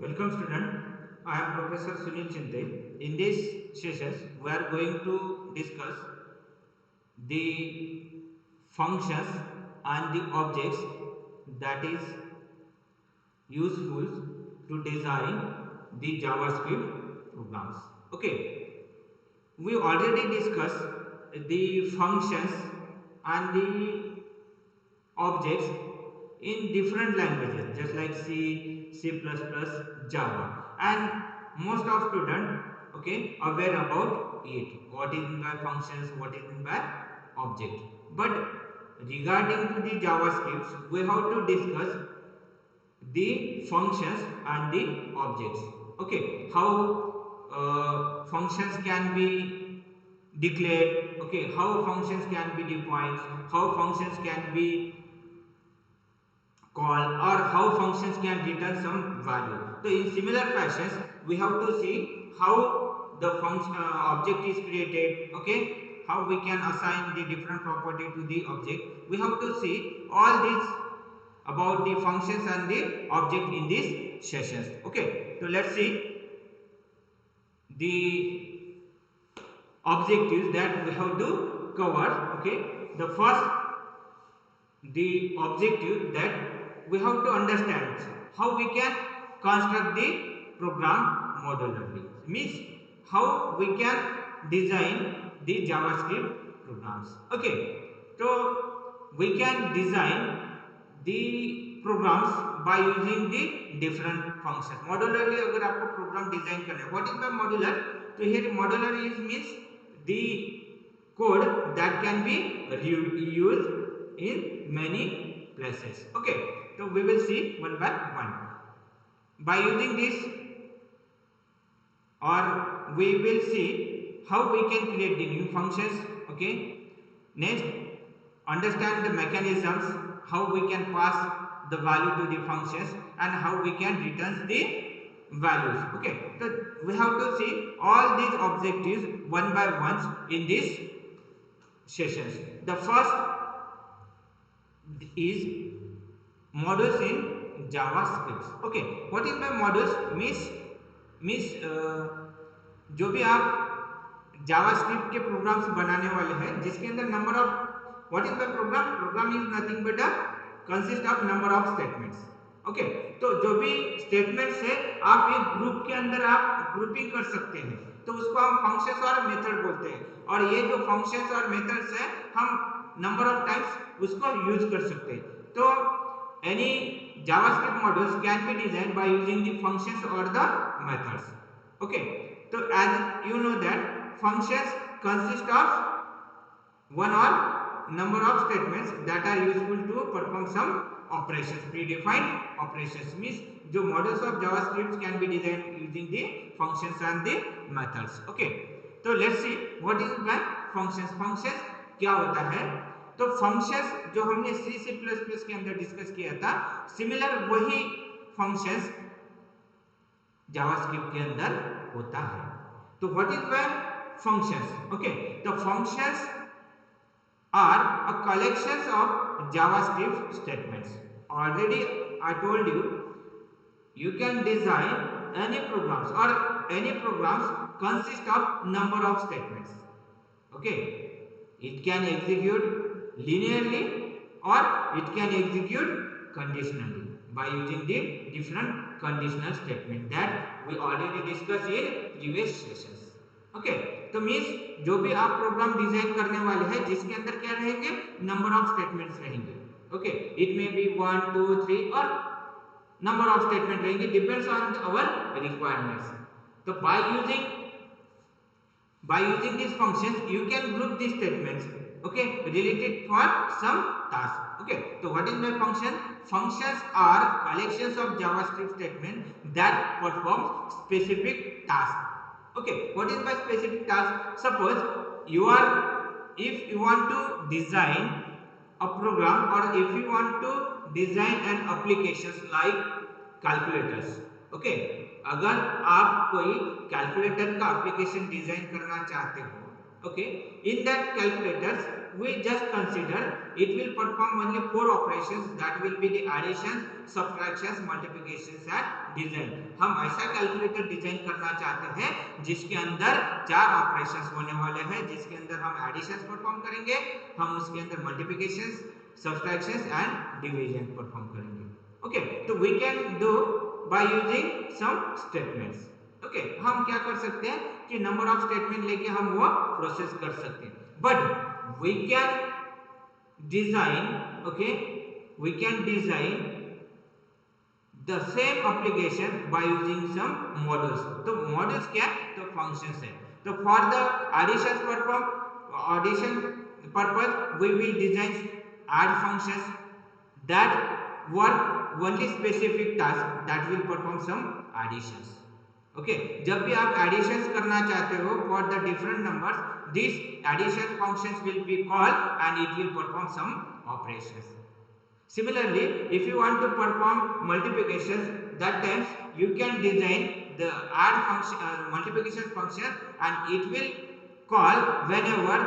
Welcome student, I am Professor Sunil Chinte. In this session, we are going to discuss the functions and the objects that is useful to design the JavaScript programs. Okay, we already discussed the functions and the objects in different languages just like C, C++, Java, and most of students okay aware about it. What is meant by functions, what is meant by object. But regarding to the JavaScript, we have to discuss the functions and the objects. Okay, how functions can be declared, okay, how functions can be defined, how functions can be call, or how functions can return some value. So in similar fashions we have to see how the function object is created, okay, how we can assign the different property to the object. We have to see all these about the functions and the object in these sessions. Okay, so let's see the objectives that we have to cover. Okay, the first, the objective that we have to understand how we can construct the program modularly, means how we can design the JavaScript programs. Okay, so we can design the programs by using the different functions modularly. अगर आपको program design करना है, what is by modular? तो here modular is means the code that can be used in many places. Okay, so we will see one by one. By using this, or we will see how we can create the new functions. Okay, next, understand the mechanisms, how we can pass the value to the functions and how we can return the values. Okay, so we have to see all these objectives one by one in these sessions. The first is modules in JavaScript. Okay, what is by modules? means जो भी आप JavaScript के programmes बनाने वाले हैं जिसके अंदर number of, what is the program? Program is nothing but a consist of number of statements. Okay, तो जो भी स्टेटमेंट्स है आप एक ग्रुप के अंदर आप ग्रुपिंग कर सकते हैं, तो उसको हम फंक्शंस और मेथड बोलते हैं. और ये जो फंक्शंस और मेथड्स है हम नंबर ऑफ टाइम्स उसको यूज कर सकते हैं. तो any JavaScript modules can be designed by using the functions or the methods. Okay, so as you know that functions consist of one or number of statements that are useful to perform some operations. Predefined operations means जो modules of JavaScript can be designed using the functions and the methods. Okay, so let's see what is by functions. Functions क्या होता है? तो functions जो हमने C++ के अंदर discuss किया था, सिमिलर वही फंक्शंस जावास्क्रिप्ट के अंदर होता है. तो what is by functions? Okay, the functions are a collections of JavaScript statements. Already I told you, you can design any programs, or any programs consist of number of statements. Okay, it can execute linearly or it can execute conditionally by using the different conditional statement that we already discussed in previous sessions. Okay, तो means जो भी आप programme design करने वाले हैं जिसके अंदर क्या रहेंगे, नंबर ऑफ स्टेटमेंट्स रहेंगे. ओके, इट मे बी 1 2 3 और नंबर ऑफ स्टेटमेंट रहेंगे, डिपेंड्स ऑन आवर रिक्वायरमेंट्स. तो by using these functions you can group these statements, okay, related for some task. Okay, so what is my function? Functions are collections of JavaScript statements that perform specific task. Okay, what is my specific task? Suppose you are, if you want to design a program, or if you want to design an applications like calculators. Okay, अगर आप कोई calculator का application design करना चाहते हो, okay, in that calculators we just consider it will perform only 4 operations, that will be the addition, subtractions, multiplications and division. हम ऐसा calculator design करना चाहते हैं जिसके अंदर 4 ऑपरेशंस होने वाले हैं, जिसके अंदर हम एडिशंस परफॉर्म करेंगे, हम उसके अंदर multiplications, subtractions and division perform करेंगे। ओके, तो we can do by using some statements. Okay, हम क्या कर सकते हैं कि नंबर ऑफ स्टेटमेंट लेके हम वो प्रोसेस कर सकते हैं, but we can design, okay, we can design the same application by using some modules. तो मॉड्यूल्स क्या है? तो फंक्शंस है। तो for the addition perform addition purpose we will design add functions that work only specific task that will perform some additions। Okay, जब भी आप additions करना चाहते हो for the different numbers, this addition functions will be called and it will perform some operations. Similarly, if you want to perform multiplications, that times you can design the add function, multiplication function, and it will call whenever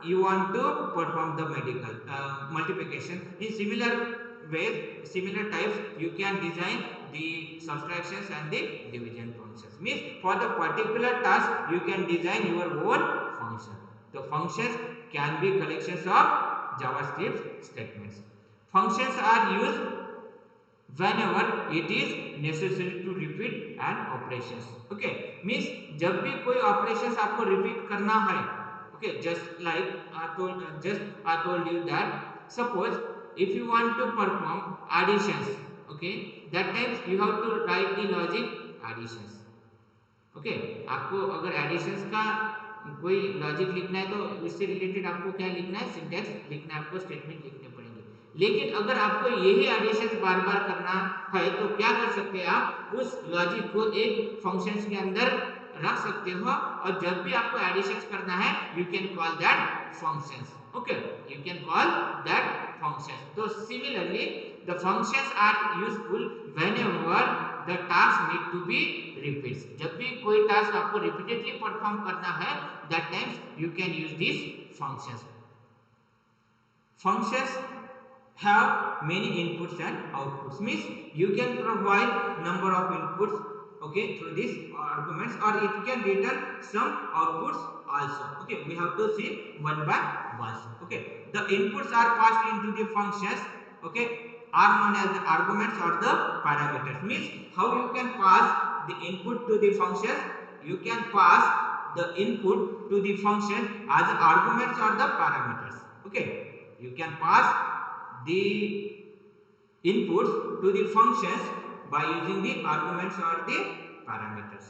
you want to perform the multiplication. In similar ways, similar types, you can design the subtractions and the division functions. Means for the particular task, you can design your own function. The functions can be collections of JavaScript statements. Functions are used whenever it is necessary to repeat an operations। okay, means जब भी कोई operations आपको repeat करना है, okay, just like I told you that suppose if you want to perform additions, okay, that times you have to write the logic additions। Okay, आपको अगर editions का कोई लॉजिक लिखना है तो उससे रिलेटेड आपको क्या लिखना है? सिंटैक्स लिखना है, आपको स्टेटमेंट लिखने पड़ेंगे। लेकिन अगर आपको यही एडिशंस बार बार करना है तो क्या कर सकते हैं? आप उस लॉजिक को एक फंक्शंस के अंदर रख सकते हो और जब भी आपको एडिशंस करना है you can call that functions. Okay, you can call that functions. तो similarly the functions are useful whenever the task need to be repeats. जब भी कोई टास्क आपको रिपीटेडली परफॉर्म करना है, that times you can use this functions. Functions have many inputs and outputs, means you can provide number of inputs, okay, through these arguments, or it can return some outputs also। okay, we have to see one by one। okay, the inputs are passed into the functions, okay, are known as the arguments or the parameters। means how you can pass the input to the function? You can pass the input to the function as arguments or the parameters। okay, you can pass the inputs to the functions by using the arguments or the parameters।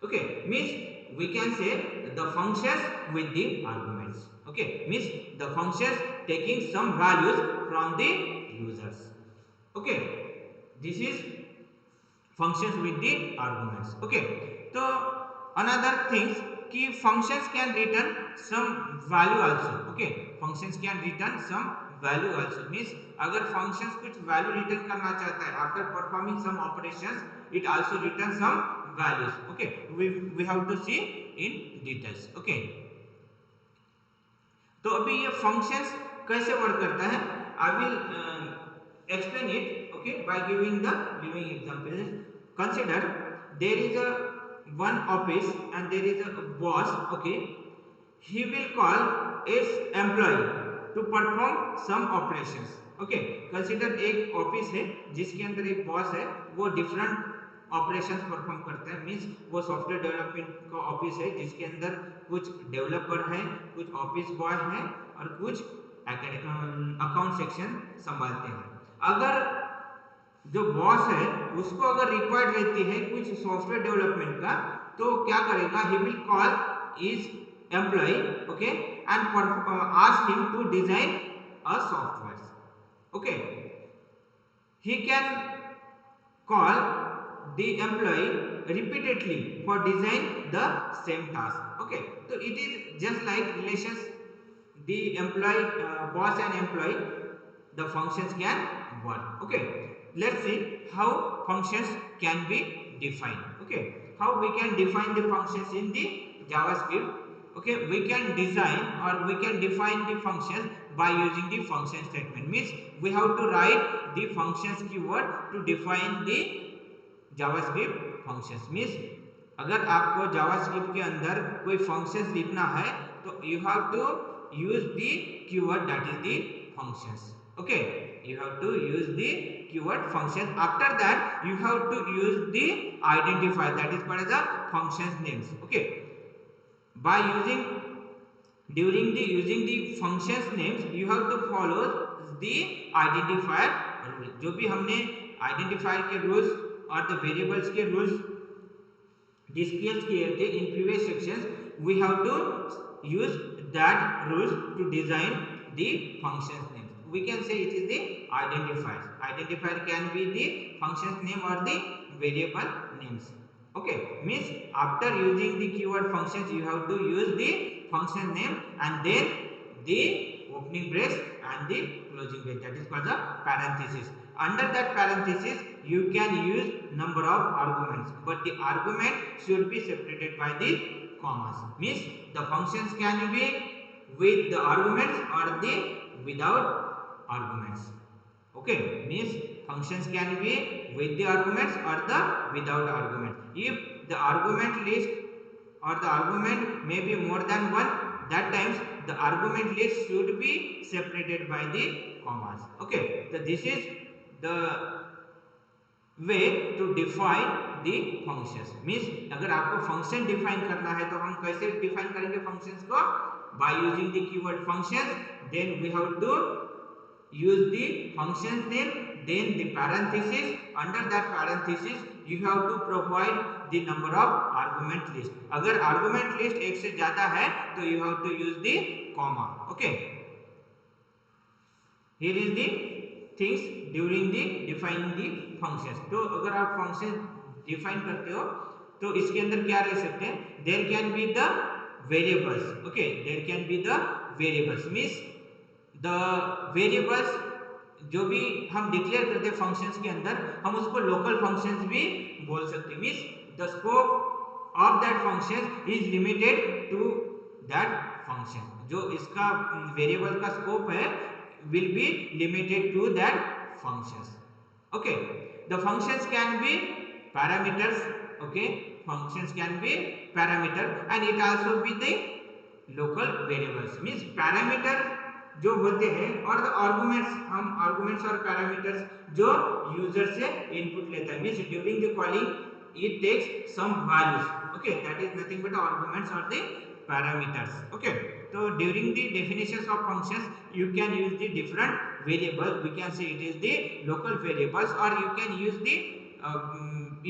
okay, means we can say the functions with the arguments। okay, means the functions taking some values from the users। okay, this is functions with the arguments। okay, so another things कि functions can return some value also। okay, functions can return some value also, means अगर functions कुछ value return करना चाहता है after performing some operations, it also returns some values। okay, we have to see in details। okay, तो अभी ये functions कैसे work करता है, I will explain it, okay, by giving the living example। consider there is a one office and there is a boss। okay, he will call its employee to perform some operations। okay, consider एक office है जिसके अंदर एक boss है, वो different operations perform करता है। Means वो सॉफ्टवेयर डेवलपमेंट का ऑफिस है जिसके अंदर कुछ डेवलपर है, कुछ ऑफिस बॉय है और कुछ अकाउंट सेक्शन संभालते हैं। अगर जो बॉस है उसको अगर रिक्वायर्ड रहती है कुछ सॉफ्टवेयर डेवलपमेंट का, तो क्या करेगा? He will call is employ, okay, and ask him to design a software. Okay, he can call the employee repeatedly for design the same task। okay, so it is just like relations, the employee boss and employee, the functions can work। okay, let's see how functions can be defined। okay, how we can define the functions in the JavaScript। Okay, we can design or we can define the functions by using the function statement. Means we have to write the functions keyword to define the JavaScript functions. Means अगर आपको JavaScript के अंदर कोई functions लिखना है तो you have to use the keyword that is the functions. Okay, you have to use the keyword function. After that you have to use the identifier that is called as a functions names. Okay, by using using the functions names you have to follow the identifier rule। जो भी हमने identifier के rules और the variables के rules discuss किए थे in previous sections, we have to use that rules to design the functions names. we can say it is the identifiers. Identifier can be the functions name or the variable names. Okay, means after using the keyword functions you have to use the function name and then the opening brace and the closing brace, that is called the parenthesis. Under that parenthesis you can use number of arguments, but the argument should be separated by the commas. Means the functions can be with the arguments or the without arguments. Okay, means functions can be with the arguments or the without argument. If the argument list or the argument may be more than one, that times the argument list should be separated by the commas. Okay, so this is the way to define the functions। means अगर आपको function define करना है तो हम कैसे define करेंगे functions को? by using the keyword functions, then we have to use the functions name, then the parenthesis, under that parenthesis you have to provide the number of argument list। अगर argument list एक से ज्यादा है तो you have to use the comma। okay, here is the things during the defining the functions। तो अगर आप function define करते हो तो इसके अंदर क्या रह सकते हैं? there can be the variables। okay, there can be the variables means the variables जो भी हम डिक्लेयर करते हैं फंक्शंस के अंदर हम उसको लोकल फंक्शंस भी बोल सकते हैं। Means the scope of that function is limited to that function. जो इसका वेरिएबल का स्कोप है will be limited to that functions. Okay, the functions can be parameters. Okay, functions can be parameter and it also be the local variables. Means parameter जो होते हैं और arguments, हम arguments और पैरामीटर्स जो user से input लेता है। Means during the calling it takes some values. Okay, that is nothing but arguments और द पैरामीटर्स। ओके, तो during the definitions of functions you can use the different variable. We can say it is the local variables और you can use the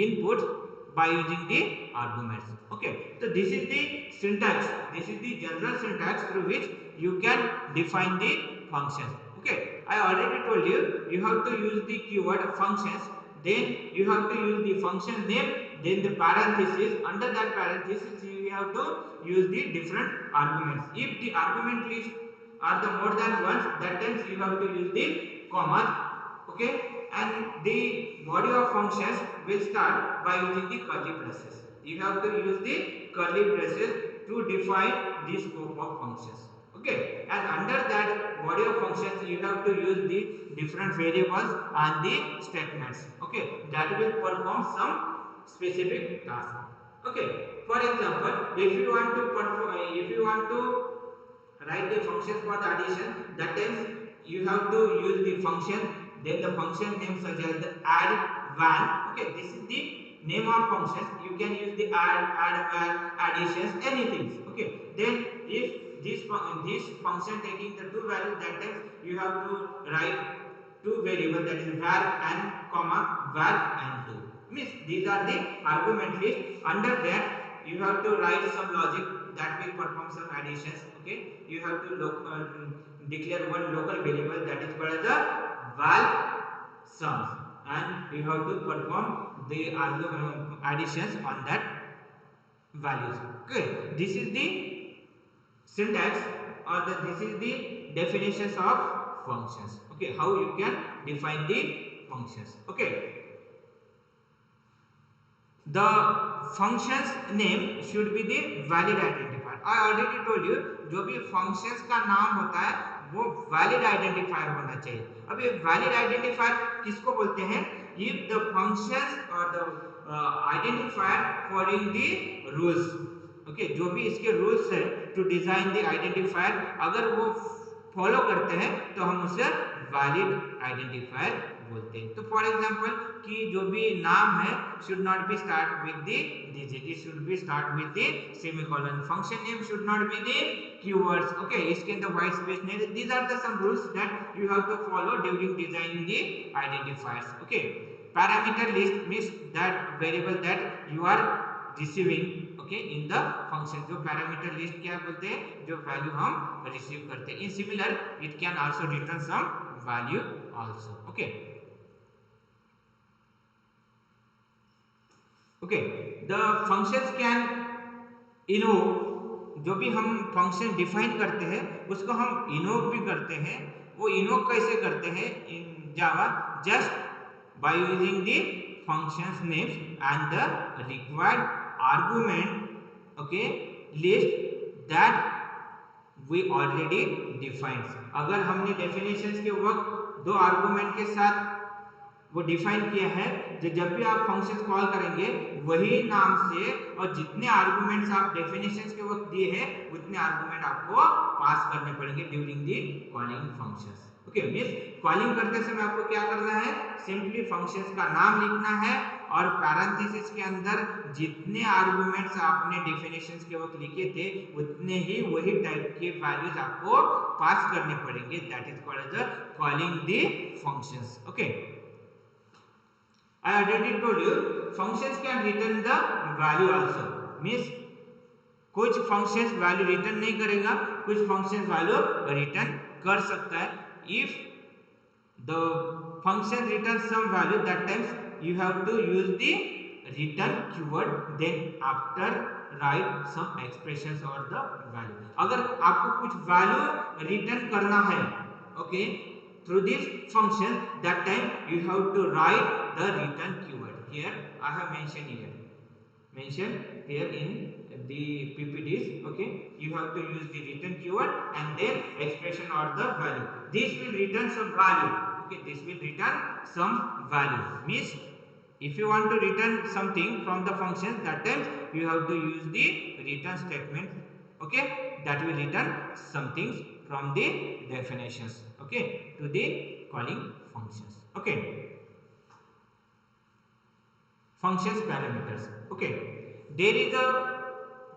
input by using the arguments। okay, so this is the syntax, this is the general syntax through which you can define the functions। okay, I already told you you have to use the keyword functions, then you have to use the function name, then the parenthesis, under that parenthesis you have to use the different arguments। if the argument list are the more than ones, that times you have to use the commas। okay, and the body of functions will start by using the curly braces। you have to use the curly braces to define the scope of functions। okay, and under that body of functions you have to use the different variables and the statements। okay, that will perform some specific task। okay, for example, if you want to perform, if you want to write the functions for the addition, that times you have to use the function, then the function name such as the add val। okay, this is the name of functions। you can use the add val, additions, anything। okay, then if this function taking the two values, that times you have to write two variables, that is var and comma var and 2। means these are the argument list। under that you have to write some logic that will perform some additions। okay, you have to declare one local variable that is called as the val sums, and you have to perform the additions on that values। okay, this is the syntax or this is the definitions of functions। okay, how you can define the functions। okay, the functions name should be the valid identifier. I already told you, जो भी functions का नाम होता है वो valid identifier होना चाहिए. अब ये valid identifier किसको बोलते हैं? If the functions or the identifier following the rules. Okay, जो भी इसके रूल्स है टू डिजाइन द आइडेंटिफायर, अगर वो फॉलो करते हैं तो हम उसे वैलिड आइडेंटिफायर बोलते हैं. तो फॉर एग्जांपल कि जो भी नाम है should not be start with the digit, it should be start with the semicolon. Function name should not be the keywords. Okay, इसके अंदर व्हाइट स्पेस नहीं. These are the some rules that you have to follow during designing the identifiers. Okay, parameter list means that variable that you are receiving in the function. जो parameter list क्या बोलते हैं? जो value हम receive करते हैं. इन similar it can also return some value also. Okay okay, the functions can invoke. जो भी हम फंक्शन डिफाइन करते हैं उसको हम इनवोक भी करते हैं. वो इनवोक कैसे करते हैं in Java? Just by using the functions names and the required argument, okay, list that we already defined. अगर हमने definitions के वक्त दो argument के साथ वो डिफाइन किया है, जब भी आप फंक्शंस कॉल करेंगे वही नाम से और जितने आर्गुमेंट्स आप डेफिनेशंस के वक्त दिए हैं उतने आर्गुमेंट आपको पास करने पड़ेंगे during the calling functions. Okay, means calling करते समय आपको क्या करना है? सिंपली फंक्शंस का नाम लिखना है और पैरेंथेसिस के अंदर जितने आर्गुमेंट्स आपने डेफिनेशंस के वक्त लिखे थे उतने ही वही टाइप के वैल्यूज आपको पास करने पड़ेंगे. That is called as calling the functions. Okay, I already told you functions can return the value also. Means कुछ functions value return नहीं करेगा, कुछ functions value return कर सकता है. If the function returns some value, that times you have to use the return keyword. Then after write some expressions or the value. अगर आपको कुछ value return करना है, okay, through this function, that time you have to write the return keyword. Here I have mentioned here in the ppts. Okay, you have to use the return keyword and then expression or the value. This will return some value. Okay, this will return some value. Means if you want to return something from the function, that time you have to use the return statement. Okay, that will return some things from the definitions, okay, to the calling functions. Okay, functions parameters. Okay, there is a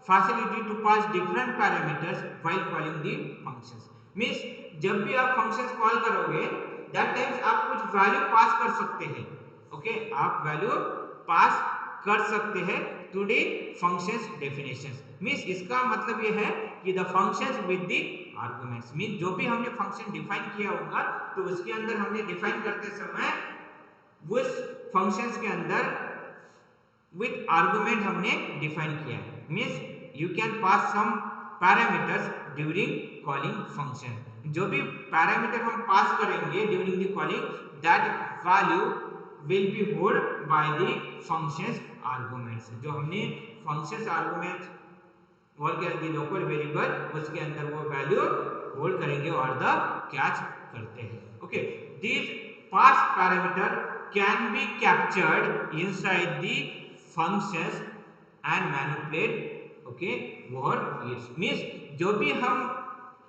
facility to pass different parameters while calling the functions. Means जब भी आप functions call करोगे that times आप कुछ value pass कर सकते हैं. Okay, आप वैल्यू पास कर सकते हैं to the functions definitions. Means इसका मतलब ये है कि the functions with the arguments. Means जो भी हमने फंक्शन डिफाइन किया होगा तो उसके अंदर हमने डिफाइन करते समय उस फंक्शंस के अंदर विद आर्गुमेंट हमने डिफाइन किया है. Means you can pass some parameters during calling function. जो भी पैरामीटर हम पास करेंगे during the calling, that value will be held by the functions arguments. जो हमने functions arguments और क्या दी लोकल वेरिएबल उसके अंदर वो वैल्यू होल्ड करेंगे और द कैच करते हैं. Okay, these pass parameter can be captured inside the functions and manipulate. Okay, what is means जो भी हम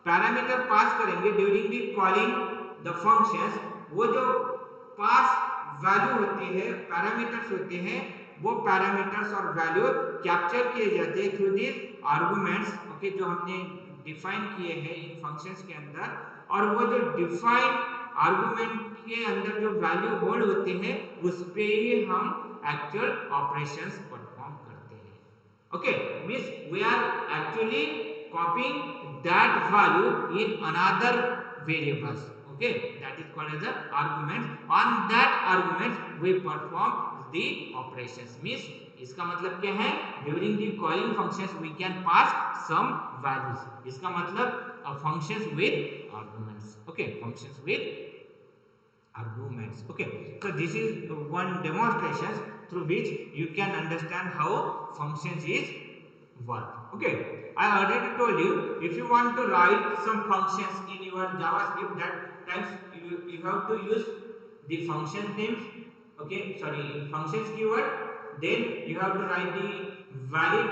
पैरामीटर पास करेंगे during the calling the functions, वो जो पास वैल्यू होती है, पैरामीटर्स होते हैं, वो पैरामीटर्स और वैल्यू कैप्चर किए जाते हैं थ्रू दिस आर्गुमेंट्स. ओके, जो हमने डिफाइन किए हैं इन फंक्शंस के अंदर, और वो जो डिफाइन आर्गुमेंट के अंदर जो वैल्यू होल्ड होती है उस पे ही हम एक्चुअल ऑपरेशंस परफॉर्म करते हैं. Okay, means we are actually copying that value in another variables. Okay, that is called as the argument. On that argument we perform the operations. Means इसका मतलब क्या है? During the calling functions we can pass some values. इसका मतलब functions with arguments. Okay, functions with arguments. Okay, so this is one demonstration through which you can understand how functions is work. Okay, I already told you, if you want to write some functions in your JavaScript, that times you have to use the function names. Okay, sorry, functions keyword, then you have to write the valid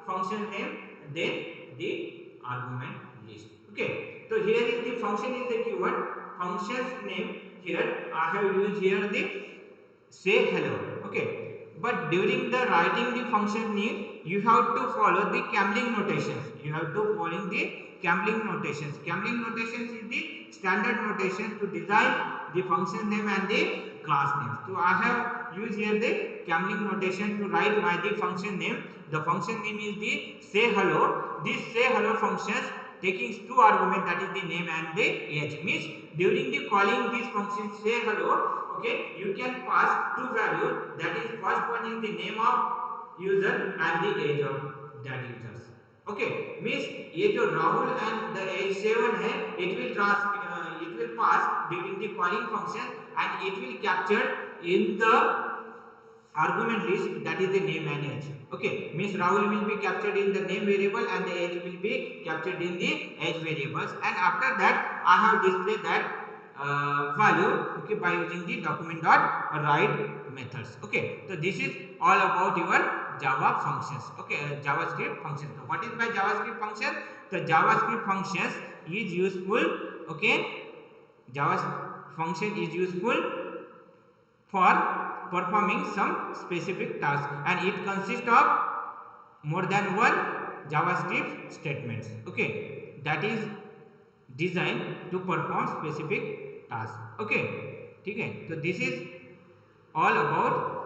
function name, then the argument list. Okay, so here is the function is the keyword, functions name. Here I have used here the say hello. Okay, but during the writing the function name, you have to follow the Camling notations. You have to follow the Camling notations. Camling notations is the standard notation to design the function name and the class name. So I have used here the Camling notation to write my the function name. The function name is the say hello. This say hello functions taking two arguments, that is the name and the age. Means during the calling this function say hello, okay, you can pass two values, that is first one is the name of user and the age of that users. Okay, means ये जो Rahul and the age 7 है, it will pass during the calling function and it will capture in the argument list, that is the name and age. Okay, means Rahul will be captured in the name variable and the age will be captured in the age variables, and after that I have displayed that value, okay, by using the document dot write methods. Okay, so this is all about your Java functions. Okay, JavaScript functions. So what is my JavaScript function? The JavaScript functions is useful. Okay, Java function is useful for performing some specific task, and it consists of more than one JavaScript statements. Okay, that is designed to perform specific task. Okay, ठीक है. So this is all about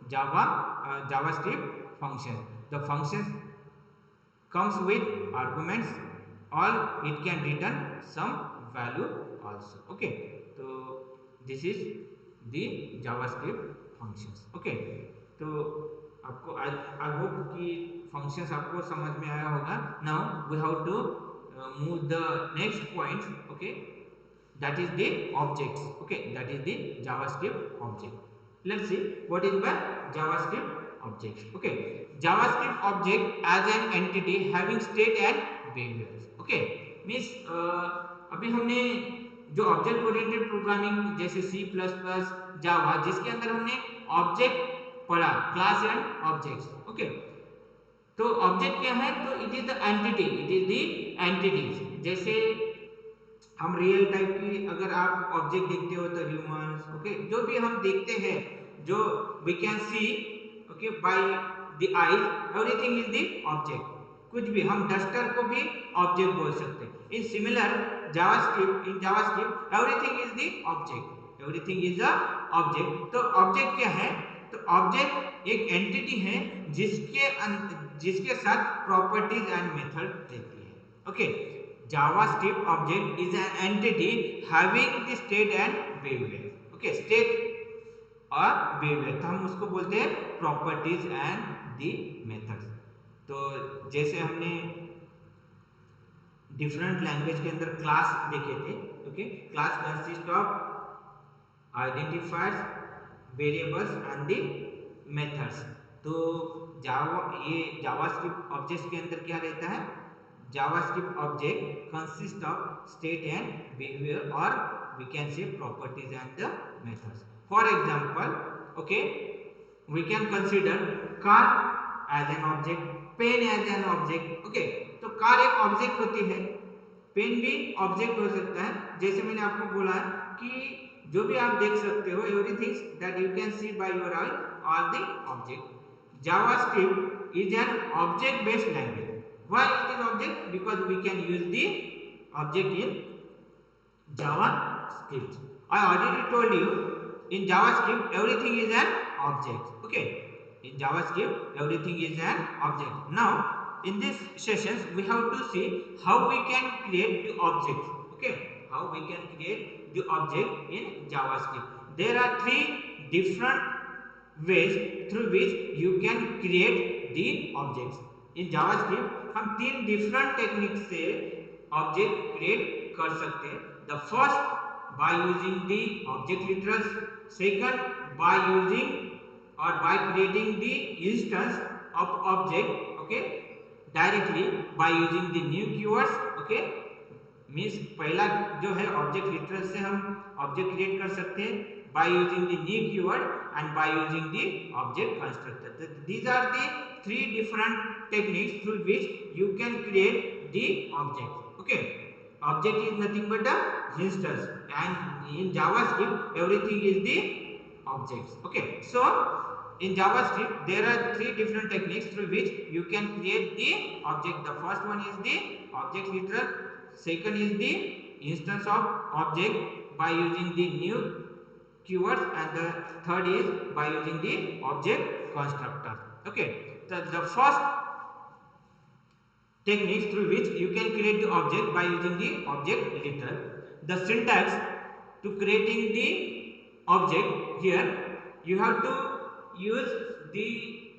JavaScript function. The function comes with arguments, or it can return some value also. Okay, so this is the JavaScript functions. Okay, तो आपको I hope कि functions आपको समझ में आया होगा. Now we have to move the next point. Okay, that is the objects. Okay, that is the JavaScript object. Let's see what is the JavaScript objects. Okay, JavaScript object as an entity having state and behaviors. Okay, means अभी हमने जो object oriented programming जैसे C++, जावा, जिसके अंदर हमने object पढ़ा, class and objects. Okay, तो object क्या है? तो it is the entity, it is the entities. जैसे हम रियल टाइप की अगर आप ऑब्जेक्ट देखते हो तो ह्यूमंस, ओके, जो भी हम देखते हैं, जो we can see, okay, by the eyes, everything is the object. कुछ भी, हम डस्टर को भी ऑब्जेक्ट बोल सकते हैं. In similar JavaScript, in JavaScript everything is the object, everything is a object. तो ऑब्जेक्ट क्या है? तो ऑब्जेक्ट एक एंटिटी है जिसके साथ प्रॉपर्टीज एंड मेथड रहती है. Okay, JavaScript object is an entity having the state and behavior. Okay, state और behavior, तो हम उसको बोलते हैं properties and the methods. तो जैसे हमने डिफरेंट लैंग्वेज के अंदर क्लास देखे थे. Okay, class consist of identifiers, variables and the methods. तो ये जावास्क्रिप्ट ऑब्जेक्ट्स के अंदर क्या रहता है? JavaScript object consists of state and behavior, or we can say properties and the methods. For example, okay, we can consider car as an object, pen as an object. Okay, तो car एक object होती है, pen भी object हो सकता है. जैसे मैंने आपको बोला कि जो भी आप देख सकते हो, everything that you can see by your eye are the object. JavaScript is an object based language. Why it is object? Because we can use the object in JavaScript. I already told you, in JavaScript everything is an object. Okay, in JavaScript everything is an object. Now in this sessions we have to see how we can create the object. Okay, how we can create the object in JavaScript. There are three different ways through which you can create the objects. In JavaScript हम तीन different technique से object create कर सकते हैं. The first by using the object literals. Second, by using or by creating the instance of object, okay, directly by using the new keywords, okay, means पहला जो है object literal से हम object create कर सकते हैं by using the new keyword and by using the object constructor. These are the three different techniques through which you can create the object. Okay, object is nothing but a instance, and in JavaScript everything is the objects. Okay, so in JavaScript there are three different techniques through which you can create the object. The first one is the object literal, second is the instance of object by using the new keywords, and the third is by using the object constructor. Okay, the first techniques through which you can create the object by using the object literal. The syntax to creating the object, here you have to use the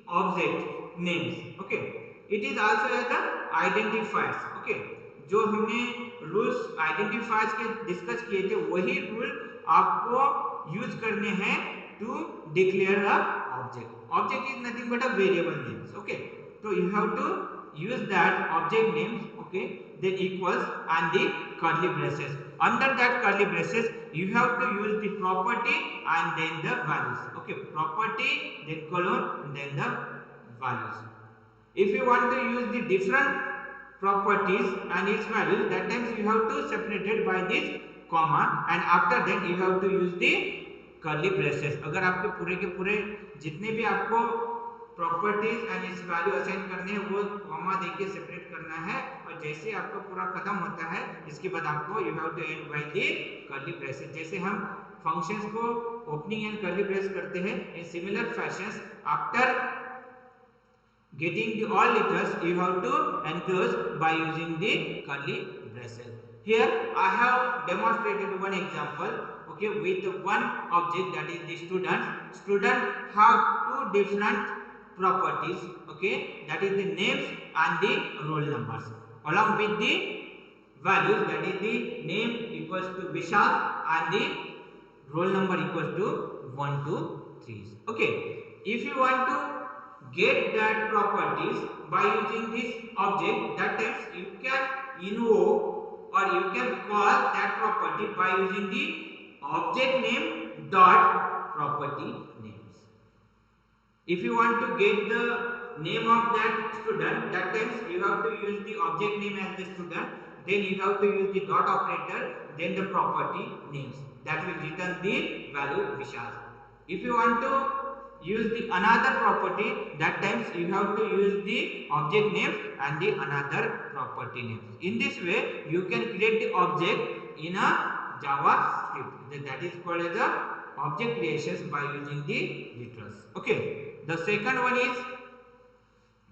object names. Okay, it is also as the identifiers. Okay, जो हमने rules identifiers के discuss किए थे वही rule आपको use करने हैं to declare a object. Object is nothing but a variable names. Okay, so you have to use that object names, okay, then equals and the curly braces. Under that curly braces you have to use the property and then the values. Okay, property, then colon, then the values. If you want to use the different properties and its values, that times you have to separate it by this comma, and after that you have to use the curly braces. अगर आपके पूरे के पूरे जितने भी आपको properties and इस value assign करने हैं वो कॉमा देके सेपरेट करना है, और जैसे आपका पूरा खत्म होता है इसके बाद आपको you have to end by the curly braces. जैसे हम फंक्शंस को ओपनिंग एंड कर्ली ब्रेस करते हैं, in similar fashions after getting the all letters you have to enclose by using the curly braces. Here I have demonstrated one example, okay, with one object, that is the student. Student have two different properties, okay, that is the names and the roll numbers, along with the values, that is the name equals to Vishal and the roll number equals to 1 2 3. Okay, if you want to get that properties by using this object, that times you can invoke or you can call that property by using the object name dot property names. If you want to get the name of that student, that times you have to use the object name as the student, then you have to use the dot operator, then the property names, that will return the value Vishal. If you want to use the another property, that times you have to use the object name and the another property names. In this way you can create the object in a JavaScript, that is called as a object creations by using the literals. Okay, the second one is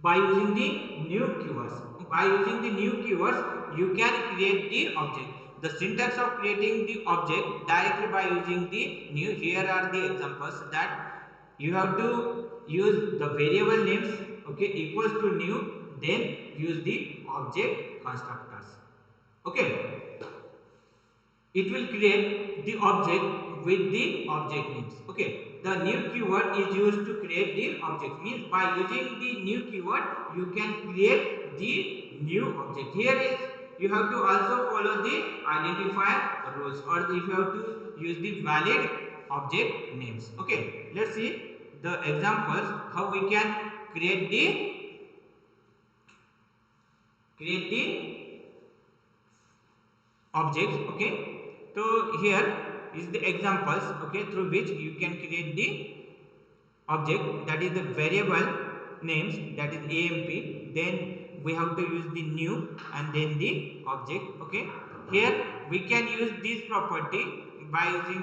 by using the new keywords. By using the new keywords you can create the object. The syntax of creating the object directly by using the new, here are the examples, that you have to use the variable names, okay, equals to new, then use the object constructors. Okay, it will create the object with the object names. Okay, the new keyword is used to create the object, means by using the new keyword you can create the new object. Here is you have to also follow the identifier rules, or if you have to use the valid object names. Okay, let's see the examples how we can create the objects. Okay, so here is the examples, okay, through which you can create the object, that is the variable names, that is AMP, then we have to use the new and then the object. Okay, here we can use this property by using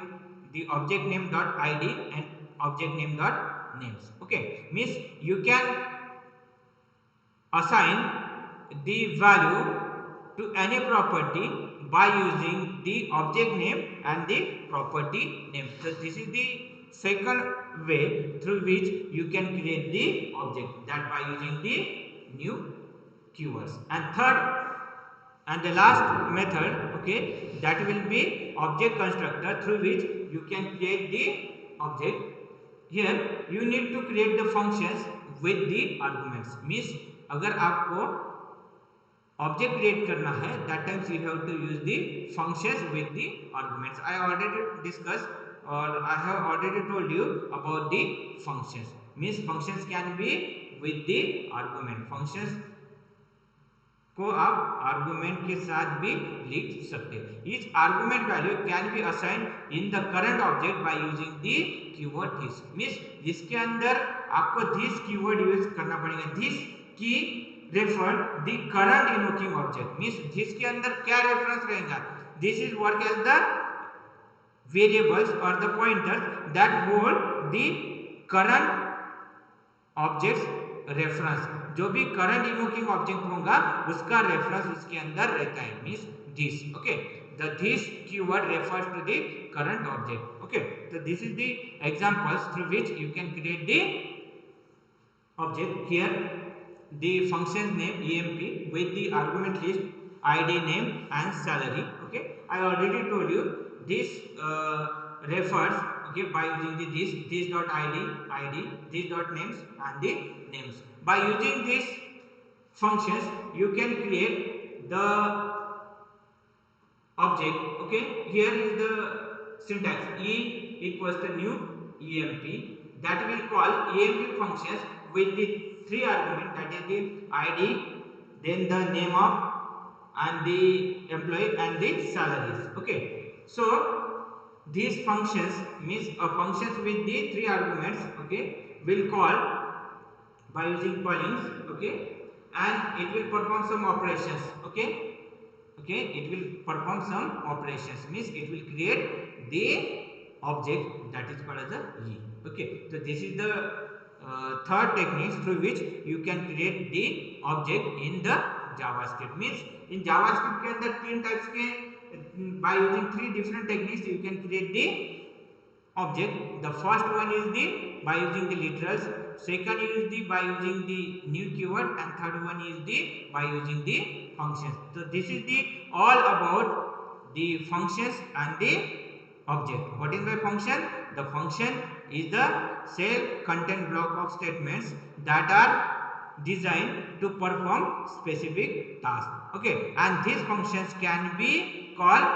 the object name dot id and object name dot names. Okay, means you can assign the value to any property by using the object name and the property name. So this is the second way through which you can create the object, that by using the new keywords. And third And the last method, okay, that will be object constructor, through which you can create the object. Here you need to create the functions with the arguments. Means अगर आपको object create करना है, that times you have to use the functions with the arguments. I already discussed, or I have already told you about the functions. Means functions can be with the argument. Functions को आप argument के साथ भी लिख सकते हैं. Each argument value can be assign in the current object by using the keyword this. Means जिसके अंदर आपको दिस कीवर्ड यूज करना पड़ेगा. दिस की refer the current invoking object. Means this के अंदर क्या रेफरेंस रहेगा. This is work as the variables और the pointers that hold the current objects reference. जो भी करंट इनवोकिंग ऑब्जेक्ट होगा उसका रेफरेंस उसके अंदर रहता है. Means this. Okay, the this keyword refers to the current object. Okay, so this is the examples through which you can create the object. Here the function name emp with the argument list, id, name and salary. Okay, I already told you this refers, okay, by using the this dot id, this dot names and the names. By using these functions you can create the object. Okay, here is the syntax. E equals to new emp, that will call emp functions with the three arguments, that is the id, then the name of and the employee and the salaries. Okay, so these functions means functions with the three arguments, okay, will call by using callings. Okay, and it will perform some operations. Okay, okay, it will perform some operations. Means it will create the object that is called as a e. Okay, so this is the third technique through which you can create the object in the JavaScript. Means in JavaScript के अंदर तीन types के by using three different techniques you can create the object. The first one is the by using the literals, second is the by using the new keyword, and third one is the by using the functions. So this is the all about the functions and the object. What is the function? The function is the cell content block of statements that are designed to perform specific task. Okay, and these functions can be called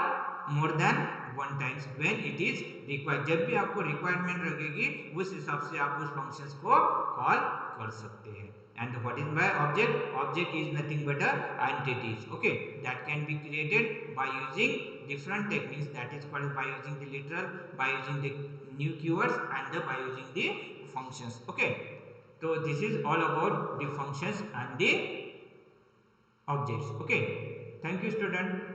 more than one times when it is required. जब भी आपको requirement लगेगी उस हिसाब से आप उस functions को कॉल कर सकते हैं. And what is by object? Object is nothing but entities. Okay, that can be created by using different techniques, that is called by using the literal, bye using the new keywords and by using the functions. Okay, so this is all about the functions and the objects. Okay, thank you student.